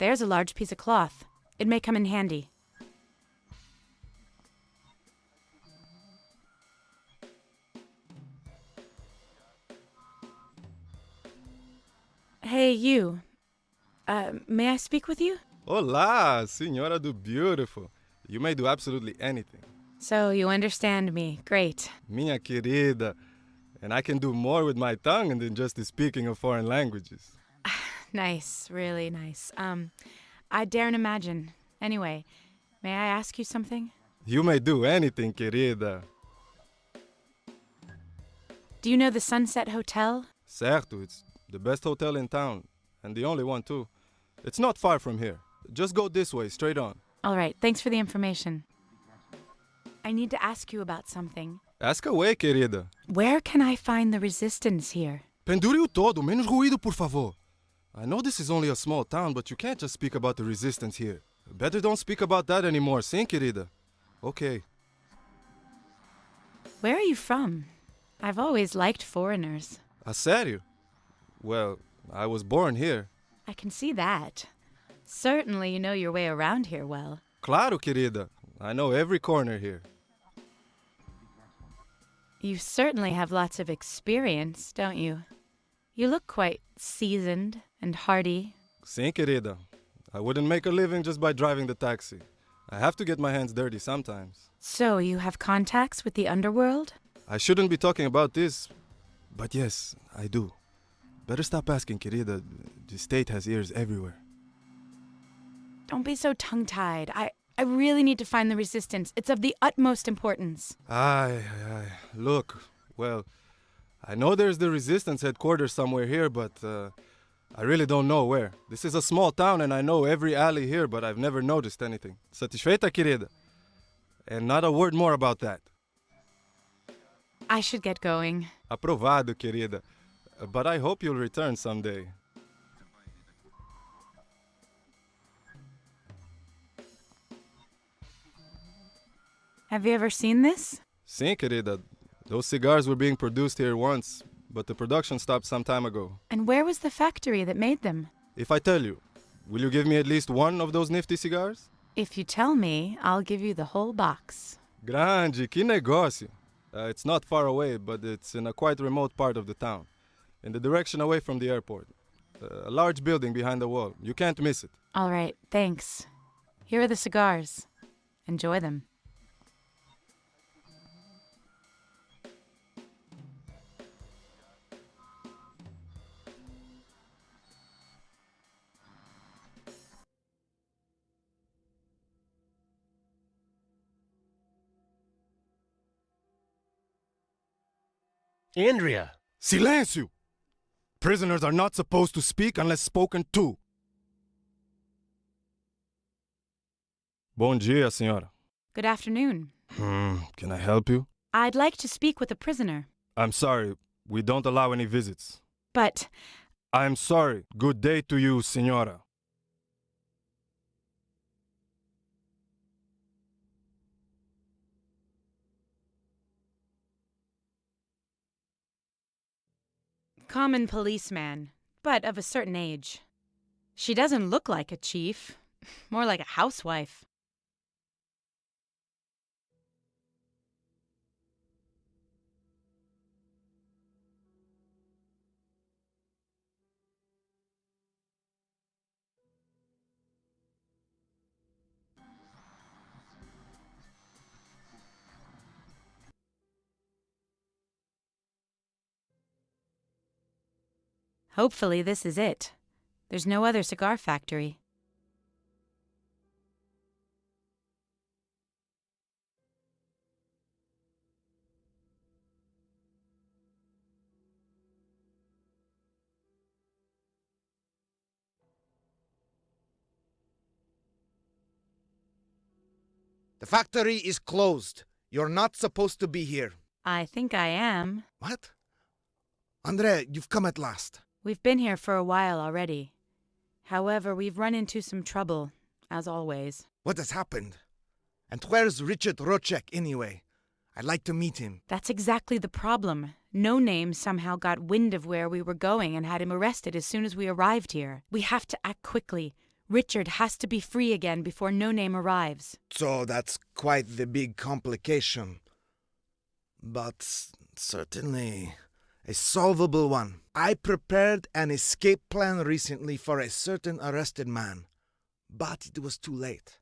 There's a large piece of cloth. It may come in handy. Hey, you. May I speak with you? Olá, senhora do beautiful. You may do absolutely anything. So you understand me. Great. Minha querida. And I can do more with my tongue than just the speaking of foreign languages. Nice, really nice. I daren't imagine. Anyway, may I ask you something? You may do anything, querida. Do you know the Sunset Hotel? Certo, it's the best hotel in town. And the only one, too. It's not far from here. Just go this way, straight on. All right, thanks for the information. I need to ask you about something. Ask away, querida. Where can I find the resistance here? Pendure-o todo, menos ruído, por favor. I know this is only a small town, but you can't just speak about the resistance here. Better don't speak about that anymore, sim, querida? Okay. Where are you from? I've always liked foreigners. A sério? Well, I was born here. I can see that. Certainly you know your way around here well. Claro, querida. I know every corner here. You certainly have lots of experience, don't you? You look quite seasoned and hardy. Sim, querida. I wouldn't make a living just by driving the taxi. I have to get my hands dirty sometimes. So you have contacts with the underworld? I shouldn't be talking about this, but yes, I do. Better stop asking, querida. The state has ears everywhere. Don't be so tongue-tied. I really need to find the resistance. It's of the utmost importance. Aye. Look, well, I know there's the resistance headquarters somewhere here, but I really don't know where. This is a small town and I know every alley here, but I've never noticed anything. Satisfeita, querida? And not a word more about that. I should get going. Aprovado, querida. But I hope you'll return someday. Have you ever seen this? Sim, querida. Those cigars were being produced here once, but the production stopped some time ago. And where was the factory that made them? If I tell you, will you give me at least one of those nifty cigars? If you tell me, I'll give you the whole box. Grande, que negócio. It's not far away, but it's in a quite remote part of the town, in the direction away from the airport. A large building behind the wall. You can't miss it. All right, thanks. Here are the cigars. Enjoy them. Andrea! Silêncio! Prisoners are not supposed to speak unless spoken to. Bom dia, senhora. Good afternoon. Can I help you? I'd like to speak with a prisoner. I'm sorry, we don't allow any visits. But I'm sorry. Good day to you, senora. common policeman, but of a certain age. She doesn't look like a chief, more like a housewife. Hopefully this is it. There's no other cigar factory. The factory is closed. You're not supposed to be here. I think I am. What? Andre, you've come at last. We've been here for a while already. However, we've run into some trouble, as always. What has happened? And where's Richard Rocek anyway? I'd like to meet him. That's exactly the problem. No Name somehow got wind of where we were going and had him arrested as soon as we arrived here. We have to act quickly. Richard has to be free again before No Name arrives. So that's quite the big complication. But certainly a solvable one. I prepared an escape plan recently for a certain arrested man, but it was too late.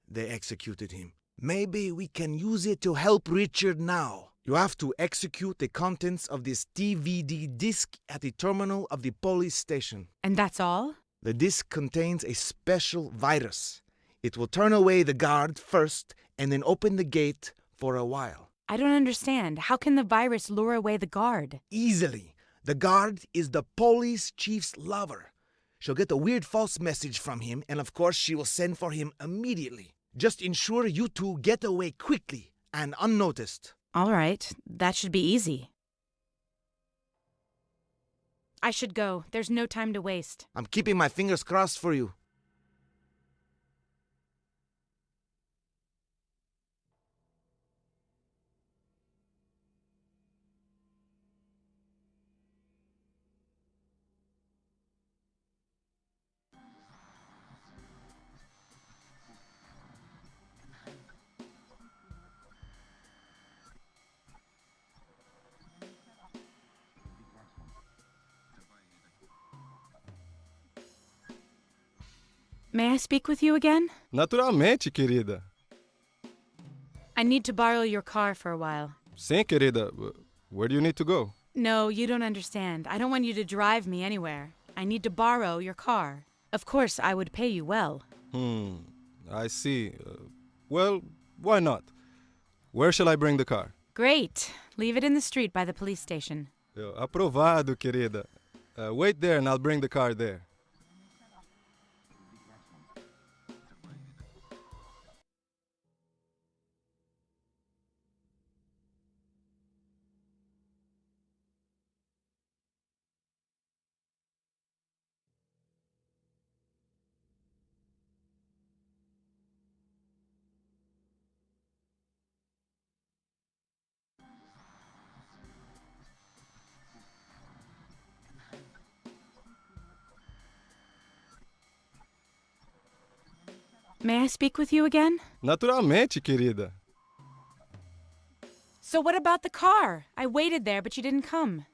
They executed him. Maybe we can use it to help Richard now. You have to execute the contents of this DVD disc at the terminal of the police station. And that's all? The disc contains a special virus. It will turn away the guard first and then open the gate for a while. I don't understand. How can the virus lure away the guard? Easily. The guard is the police chief's lover. She'll get a weird false message from him, and of course she will send for him immediately. Just ensure you two get away quickly and unnoticed. All right, that should be easy. I should go. There's no time to waste. I'm keeping my fingers crossed for you. May I speak with you again? Naturalmente, querida. I need to borrow your car for a while. Sim, querida. Where do you need to go? No, you don't understand. I don't want you to drive me anywhere. I need to borrow your car. Of course, I would pay you well. I see. Well, why not? Where shall I bring the car? Great. Leave it in the street by the police station. Aprovado, querida. Wait there and I'll bring the car there. May I speak with you again? Naturalmente, querida. So what about the car? I waited there, but you didn't come.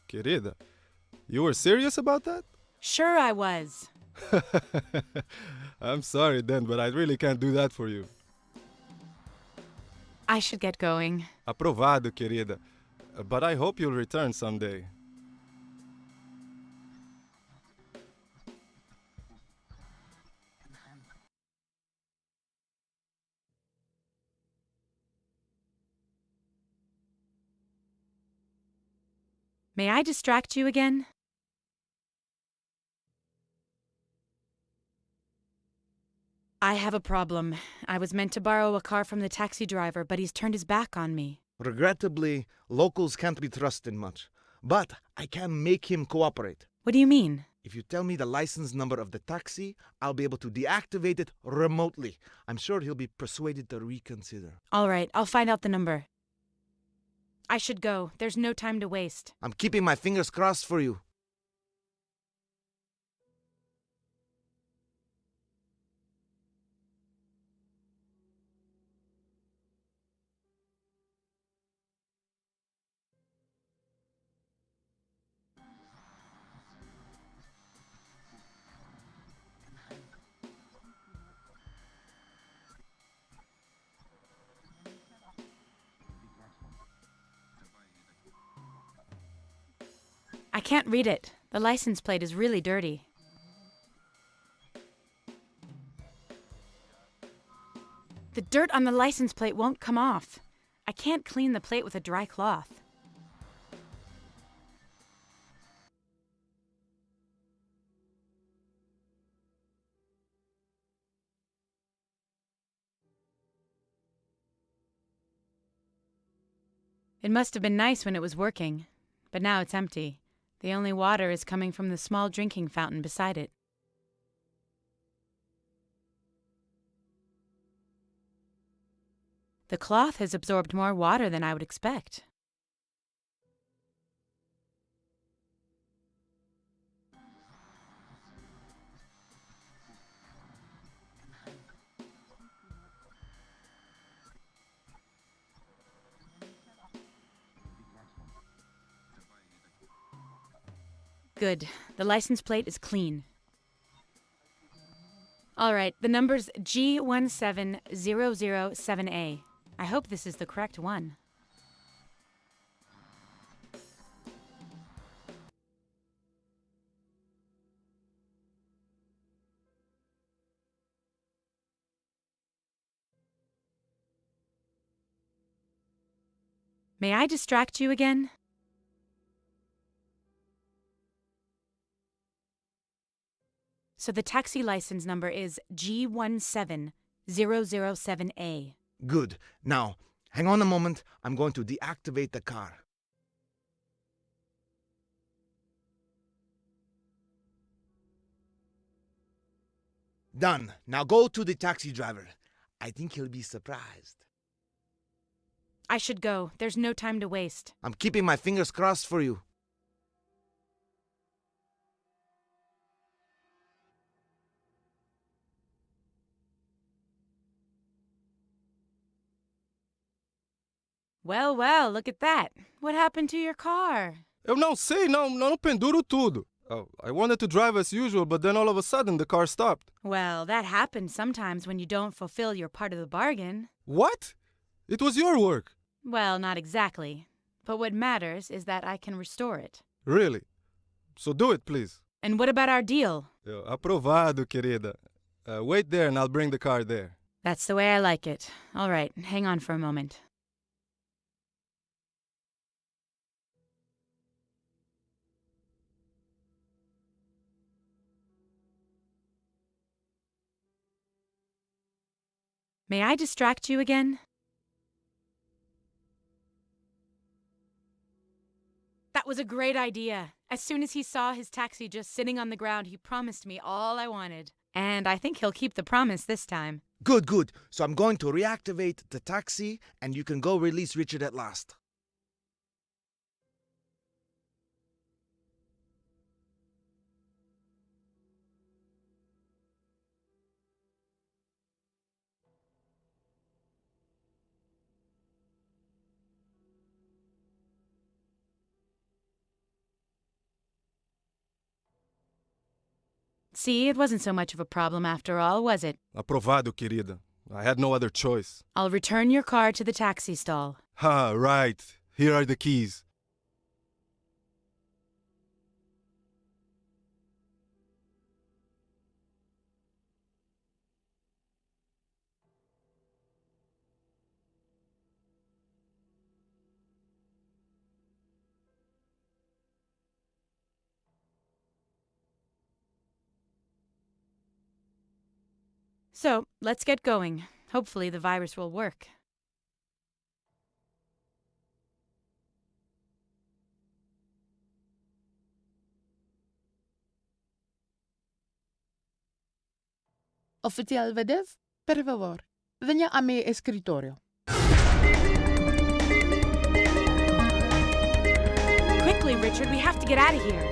Querida, you were serious about that? Sure I was. I'm sorry then, but I really can't do that for you. I should get going. Aprovado, querida. But I hope you'll return someday. May I distract you again? I have a problem. I was meant to borrow a car from the taxi driver, but he's turned his back on me. Regrettably, locals can't be trusted much. But I can make him cooperate. What do you mean? If you tell me the license number of the taxi, I'll be able to deactivate it remotely. I'm sure he'll be persuaded to reconsider. All right, I'll find out the number. I should go. There's no time to waste. I'm keeping my fingers crossed for you. I can't read it. The license plate is really dirty. The dirt on the license plate won't come off. I can't clean the plate with a dry cloth. It must have been nice when it was working, but now it's empty. The only water is coming from the small drinking fountain beside it. The cloth has absorbed more water than I would expect. Good. The license plate is clean. All right, the number's G17007A. I hope this is the correct one. May I distract you again? So the taxi license number is G17007A. Good. Now, hang on a moment. I'm going to deactivate the car. Done. Now go to the taxi driver. I think he'll be surprised. I should go. There's no time to waste. I'm keeping my fingers crossed for you. Well, well, look at that. What happened to your car? Eu não sei, não penduro tudo. Oh, I wanted to drive as usual, but then all of a sudden the car stopped. Well, that happens sometimes when you don't fulfill your part of the bargain. What? It was your work. Well, not exactly. But what matters is that I can restore it. Really? So do it, please. And what about our deal? Aprovado, querida. Wait there and I'll bring the car there. That's the way I like it. All right, hang on for a moment. May I distract you again? That was a great idea. As soon as he saw his taxi just sitting on the ground, he promised me all I wanted. And I think he'll keep the promise this time. Good, good. So I'm going to reactivate the taxi and you can go release Richard at last. See, it wasn't so much of a problem after all, was it? Aprovado, querida. I had no other choice. I'll return your car to the taxi stall. Ha, right. Here are the keys. So, let's get going. Hopefully the virus will work. Oficial Vedev, per favor, venha a mi escritorio. Quickly, Richard, we have to get out of here.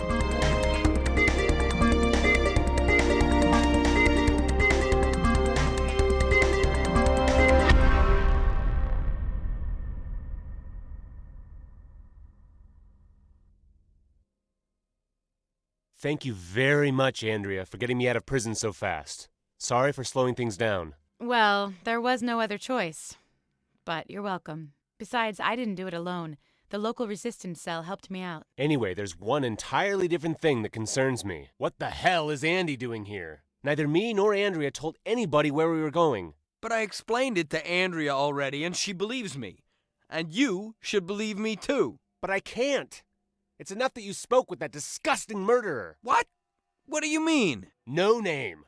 Thank you very much, Andrea, for getting me out of prison so fast. Sorry for slowing things down. Well, there was no other choice. But you're welcome. Besides, I didn't do it alone. The local resistance cell helped me out. Anyway, there's one entirely different thing that concerns me. What the hell is Andy doing here? Neither me nor Andrea told anybody where we were going. But I explained it to Andrea already, and she believes me. And you should believe me too. But I can't. It's enough that you spoke with that disgusting murderer. What? What do you mean? No name.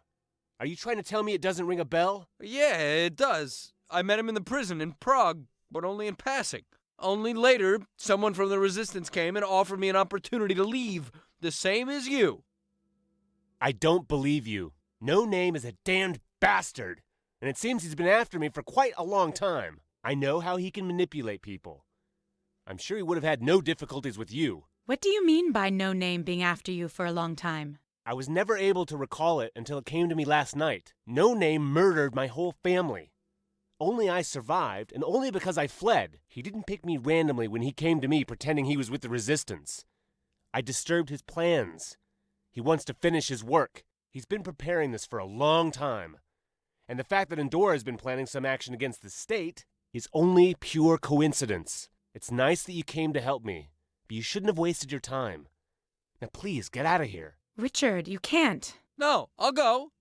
Are you trying to tell me it doesn't ring a bell? Yeah, it does. I met him in the prison in Prague, but only in passing. Only later, someone from the resistance came and offered me an opportunity to leave, the same as you. I don't believe you. No name is a damned bastard, and it seems he's been after me for quite a long time. I know how he can manipulate people. I'm sure he would have had no difficulties with you. What do you mean by no name being after you for a long time? I was never able to recall it until it came to me last night. No name murdered my whole family. Only I survived, and only because I fled. He didn't pick me randomly when he came to me pretending he was with the resistance. I disturbed his plans. He wants to finish his work. He's been preparing this for a long time. And the fact that Andorra has been planning some action against the state is only pure coincidence. It's nice that you came to help me, but you shouldn't have wasted your time. Now please, get out of here. Richard, you can't. No, I'll go.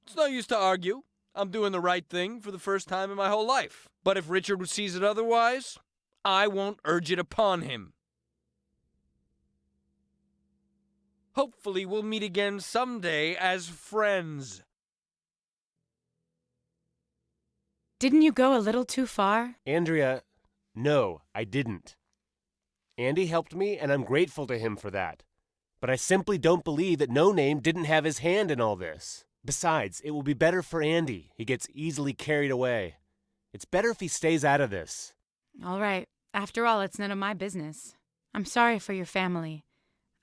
It's no use to argue. I'm doing the right thing for the first time in my whole life. But if Richard sees it otherwise, I won't urge it upon him. Hopefully we'll meet again someday as friends. Didn't you go a little too far? Andrea, no, I didn't. Andy helped me, and I'm grateful to him for that. But I simply don't believe that No Name didn't have his hand in all this. Besides, it will be better for Andy. He gets easily carried away. It's better if he stays out of this. All right. After all, it's none of my business. I'm sorry for your family.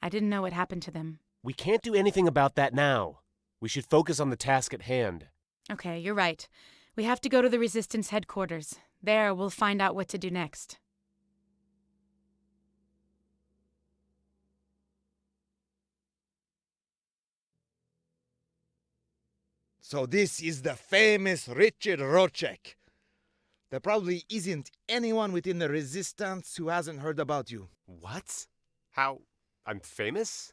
I didn't know what happened to them. We can't do anything about that now. We should focus on the task at hand. Okay, you're right. We have to go to the Resistance headquarters. There, we'll find out what to do next. So this is the famous Richard Rocek. There probably isn't anyone within the Resistance who hasn't heard about you. What? How? I'm famous?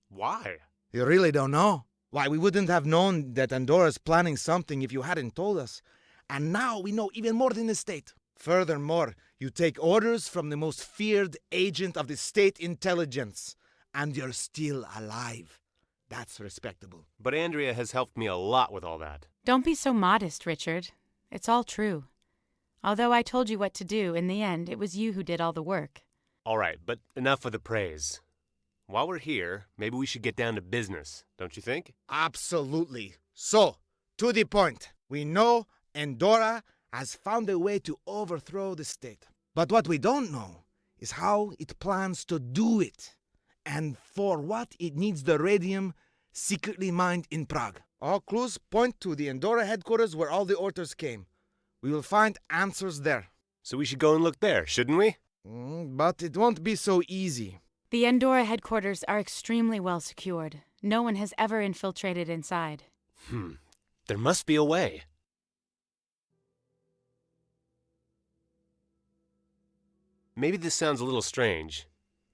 Why? You really don't know? Why, we wouldn't have known that Andorra's planning something if you hadn't told us. And now we know even more than the state. Furthermore, you take orders from the most feared agent of the state intelligence. And you're still alive. That's respectable. But Andrea has helped me a lot with all that. Don't be so modest, Richard. It's all true. Although I told you what to do, in the end, it was you who did all the work. All right, but enough of the praise. While we're here, maybe we should get down to business, don't you think? Absolutely. So, to the point. We know Andorra has found a way to overthrow the state. But what we don't know is how it plans to do it. And for what it needs the radium secretly mined in Prague. All clues point to the Andorra headquarters where all the orders came. We will find answers there. So we should go and look there, shouldn't we? But it won't be so easy. The Andorra headquarters are extremely well secured. No one has ever infiltrated inside. There must be a way. Maybe this sounds a little strange,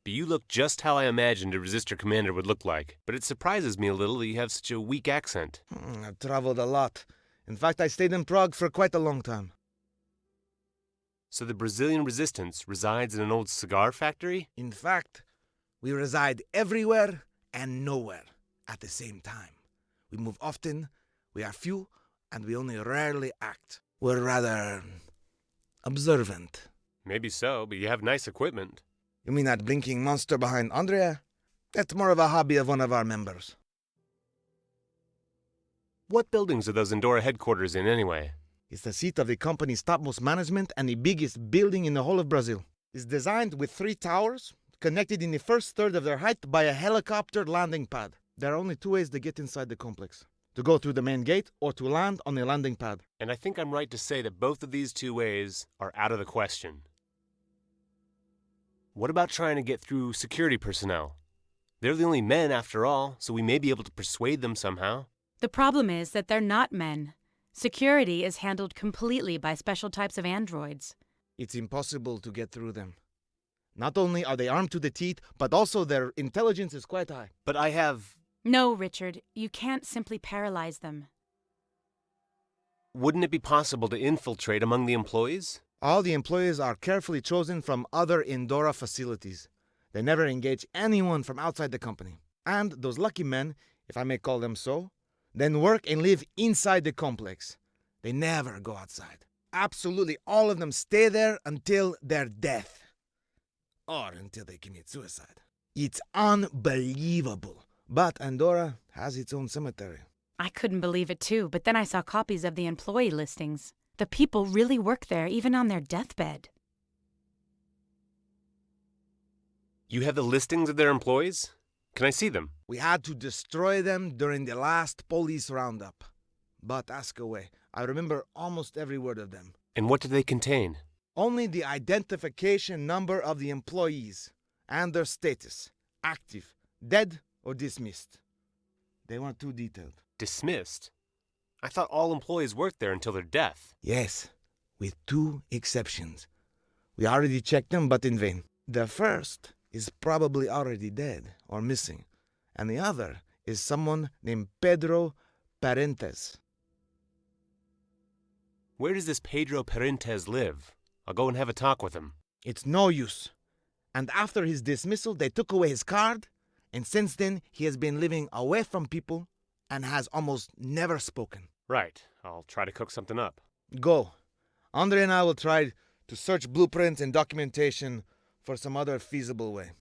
but you look just how I imagined a resistor commander would look like. But it surprises me a little that you have such a weak accent. I've traveled a lot. In fact, I stayed in Prague for quite a long time. So the Brazilian resistance resides in an old cigar factory? In fact, we reside everywhere and nowhere at the same time. We move often, we are few, and we only rarely act. We're rather observant. Maybe so, but you have nice equipment. You mean that blinking monster behind Andrea? That's more of a hobby of one of our members. What buildings are those Andorra headquarters in anyway? It's the seat of the company's topmost management and the biggest building in the whole of Brazil. It's designed with 3 towers, connected in the first third of their height by a helicopter landing pad. There are only 2 ways to get inside the complex. To go through the main gate or to land on the landing pad. And I think I'm right to say that both of these 2 ways are out of the question. What about trying to get through security personnel? They're the only men after all, so we may be able to persuade them somehow. The problem is that they're not men. Security is handled completely by special types of androids. It's impossible to get through them. Not only are they armed to the teeth, but also their intelligence is quite high. But I have... No, Richard, you can't simply paralyze them. Wouldn't it be possible to infiltrate among the employees? All the employees are carefully chosen from other Andorra facilities. They never engage anyone from outside the company. And those lucky men, if I may call them so, then work and live inside the complex. They never go outside. Absolutely all of them stay there until their death. Or until they commit suicide. It's unbelievable. But Andorra has its own cemetery. I couldn't believe it too, but then I saw copies of the employee listings. The people really work there, even on their deathbed. You have the listings of their employees? Can I see them? We had to destroy them during the last police roundup. But ask away. I remember almost every word of them. And what do they contain? Only the identification number of the employees and their status. active, dead or dismissed. They weren't too detailed. Dismissed? I thought all employees worked there until their death. Yes, with 2 exceptions. We already checked them, but in vain. The first is probably already dead or missing, and the other is someone named Pedro Parentes. Where does this Pedro Parentes live? I'll go and have a talk with him. It's no use. And after his dismissal, they took away his card, and since then, he has been living away from people and has almost never spoken. Right. I'll try to cook something up. Go. Andre and I will try to search blueprints and documentation for some other feasible way.